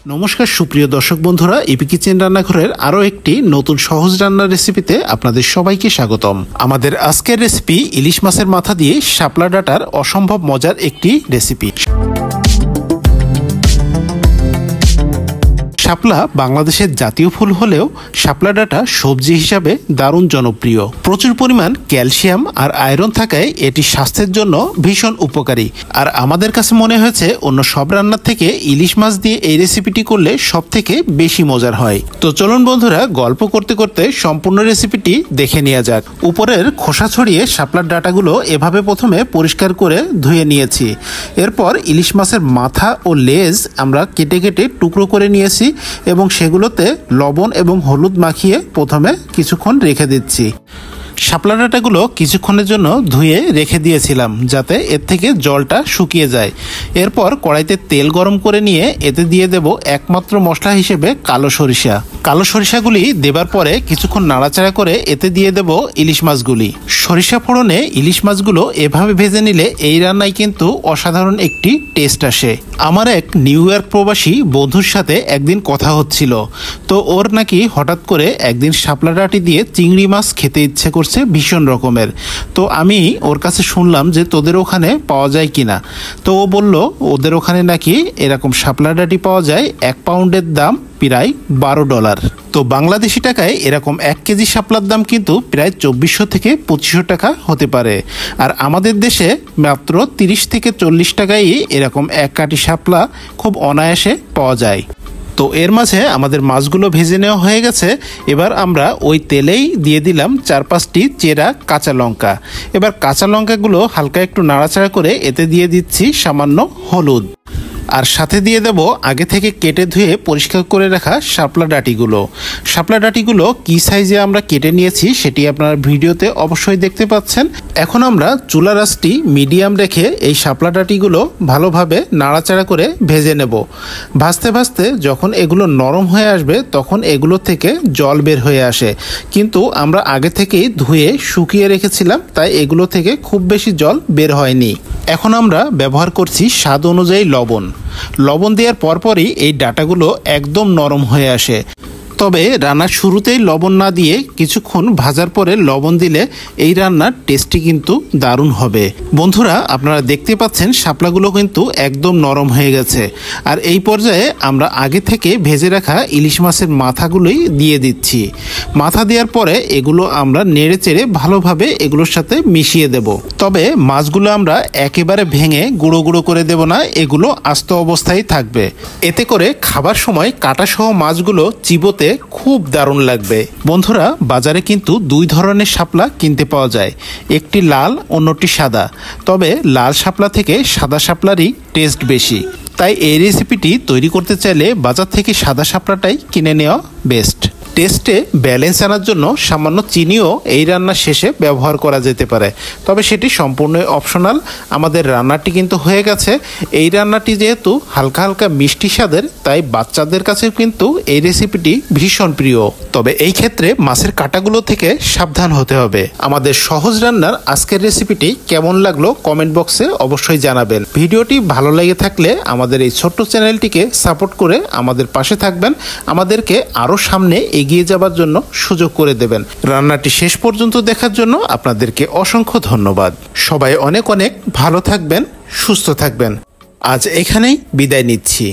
নমস্কার সুপ্রিয় দর্শক বন্ধুরা, ইপি কিচেন রান্নাঘরের আরও একটি নতুন সহজ রান্নার রেসিপিতে আপনাদের সবাইকে স্বাগতম। আমাদের আজকের রেসিপি ইলিশ মাছের মাথা দিয়ে শাপলা ডাঁটার অসম্ভব মজার একটি রেসিপি। শাপলা বাংলাদেশের জাতীয় ফুল হলেও শাপলা ডাঁটা সবজি হিসাবে দারুণ জনপ্রিয়। প্রচুর পরিমাণ ক্যালসিয়াম আর আয়রন থাকায় এটি স্বাস্থ্যের জন্য ভীষণ উপকারী। আর আমাদের কাছে মনে হয়েছে অন্য সব রান্নার থেকে ইলিশ মাছ দিয়ে এই রেসিপিটি করলে সব থেকে বেশি মজার হয়। তো চলুন বন্ধুরা, গল্প করতে করতে সম্পূর্ণ রেসিপিটি দেখে নেওয়া যাক। উপরের খোসা ছড়িয়ে শাপলার ডাঁটাগুলো এভাবে প্রথমে পরিষ্কার করে ধুয়ে নিয়েছি। এরপর ইলিশ মাছের মাথা ও লেজ আমরা কেটে কেটে টুকরো করে নিয়েছি এবং সেগুলোতে লবণ এবং হলুদ মাখিয়ে প্রথমে কিছুক্ষণ রেখে দিচ্ছি। শাপলা ডাঁটাগুলো কিছুক্ষণের জন্য ধুয়ে রেখে দিয়েছিলাম যাতে এর থেকে জলটা শুকিয়ে যায়। এরপর কড়াইতে তেল গরম করে নিয়ে এতে দিয়ে দেব একমাত্র মশলা হিসেবে কালো সরিষা। কালো সরিষাগুলি দেবার পরে কিছুক্ষণ নাড়াচাড়া করে এতে দিয়ে দেব ইলিশ মাছগুলি। সরিষা ফোড়নে ইলিশ মাছগুলো এভাবে ভেজে নিলে এই রান্নায় কিন্তু অসাধারণ একটি টেস্ট আসে। আমার এক নিউ ইয়র্ক প্রবাসী বন্ধুর সাথে একদিন কথা হচ্ছিল, তো ওর নাকি হঠাৎ করে একদিন শাপলা ডাঁটি দিয়ে চিংড়ি মাছ খেতে ইচ্ছে করছে ভীষণ রকমের। তো আমি ওর কাছে শুনলাম যে তোদের ওখানে পাওয়া যায় কিনা। তো ও বলল ওদের ওখানে নাকি এরকম শাপলা ডাঁটি পাওয়া যায়, 1 পাউন্ডের দাম প্রায় $12। তো বাংলাদেশি টাকায় এরকম 1 কেজি শাপলার দাম কিন্তু প্রায় 2400 থেকে 2500 টাকা হতে পারে। আর আমাদের দেশে মাত্র 30 থেকে 40 টাকায় এরকম 1 কাঠি শাপলা খুব অনায়াসে পাওয়া যায়। তো এর মাঝে আমাদের মাছগুলো ভেজে নেওয়া হয়ে গেছে। এবার আমরা ওই তেলেই দিয়ে দিলাম 4-5টি চেরা কাঁচা লঙ্কা। এবার কাঁচা লঙ্কাগুলো হালকা একটু নাড়াচাড়া করে এতে দিয়ে দিচ্ছি সামান্য হলুদ, আর সাথে দিয়ে দেব আগে থেকে কেটে ধুয়ে পরিষ্কার করে রাখা শাপলা ডাঁটিগুলো। শাপলা ডাঁটিগুলো কী সাইজে আমরা কেটে নিয়েছি সেটি আপনারা ভিডিওতে অবশ্যই দেখতে পাচ্ছেন। এখন আমরা চুলার আঁচটি মিডিয়াম রেখে এই শাপলা ডাঁটিগুলো ভালোভাবে নাড়াচাড়া করে ভেজে নেব। ভাজতে ভাজতে যখন এগুলো নরম হয়ে আসবে তখন এগুলো থেকে জল বের হয়ে আসে, কিন্তু আমরা আগে থেকেই ধুয়ে শুকিয়ে রেখেছিলাম তাই এগুলো থেকে খুব বেশি জল বের হয়নি। এখন আমরা ব্যবহার করছি স্বাদ অনুযায়ী লবণ। লবণ দেওয়ার পরপরই এই ডাঁটাগুলো একদম নরম হয়ে আসে। তবে রান্নার শুরুতেই লবণ না দিয়ে কিছুক্ষণ ভাজার পরে লবণ দিলে এই রান্নার টেস্টটি কিন্তু দারুণ হবে। বন্ধুরা, আপনারা দেখতে পাচ্ছেন শাপলাগুলো কিন্তু একদম নরম হয়ে গেছে। আর এই পর্যায়ে আমরা আগে থেকে ভেজে রাখা ইলিশ মাছের মাথাগুলোই দিয়ে দিচ্ছি। মাথা দেওয়ার পরে এগুলো আমরা নেড়ে চেড়ে ভালোভাবে এগুলোর সাথে মিশিয়ে দেব। তবে মাছগুলো আমরা একেবারে ভেঙে গুঁড়ো গুঁড়ো করে দেব না, এগুলো আস্ত অবস্থায় থাকবে। এতে করে খাবার সময় কাঁটাসহ মাছগুলো চিবোতে খুব দারুণ লাগবে। বন্ধুরা, বাজারে কিন্তু 2 ধরনের শাপলা কিনতে পাওয়া যায়, একটি লাল অন্যটি সাদা। তবে লাল শাপলা থেকে সাদা শাপলারই টেস্ট বেশি। তাই এই রেসিপিটি তৈরি করতে চাইলে বাজার থেকে সাদা শাপলাটাই কিনে নেওয়া বেস্ট। টেস্টে ব্যালেন্স আনার জন্য সামান্য চিনিও এই রান্নার শেষে ব্যবহার করা যেতে পারে, তবে সেটি সম্পূর্ণ অপশনাল। আমাদের রান্নাটি কিন্তু হয়ে গেছে। এই রান্নাটি যেহেতু হালকা হালকা মিষ্টি স্বাদের, তাই বাচ্চাদের কাছেও কিন্তু এই রেসিপিটি ভীষণ প্রিয়। তবে এই ক্ষেত্রে মাছের কাঁটাগুলো থেকে সাবধান হতে হবে। আমাদের সহজ রান্নার আজকের রেসিপিটি কেমন লাগলো কমেন্ট বক্সে অবশ্যই জানাবেন। ভিডিওটি ভালো লেগে থাকলে আমাদের এই ছোট্ট চ্যানেলটিকে সাপোর্ট করে আমাদের পাশে থাকবেন, আমাদেরকে আরও সামনে এগিয়ে যাবার জন্য সুযোগ করে দেবেন। রান্নাটি শেষ পর্যন্ত দেখার জন্য আপনাদেরকে অসংখ্য ধন্যবাদ। সবাই অনেক অনেক ভালো থাকবেন, সুস্থ থাকবেন। আজ এখানেই বিদায় নিচ্ছি।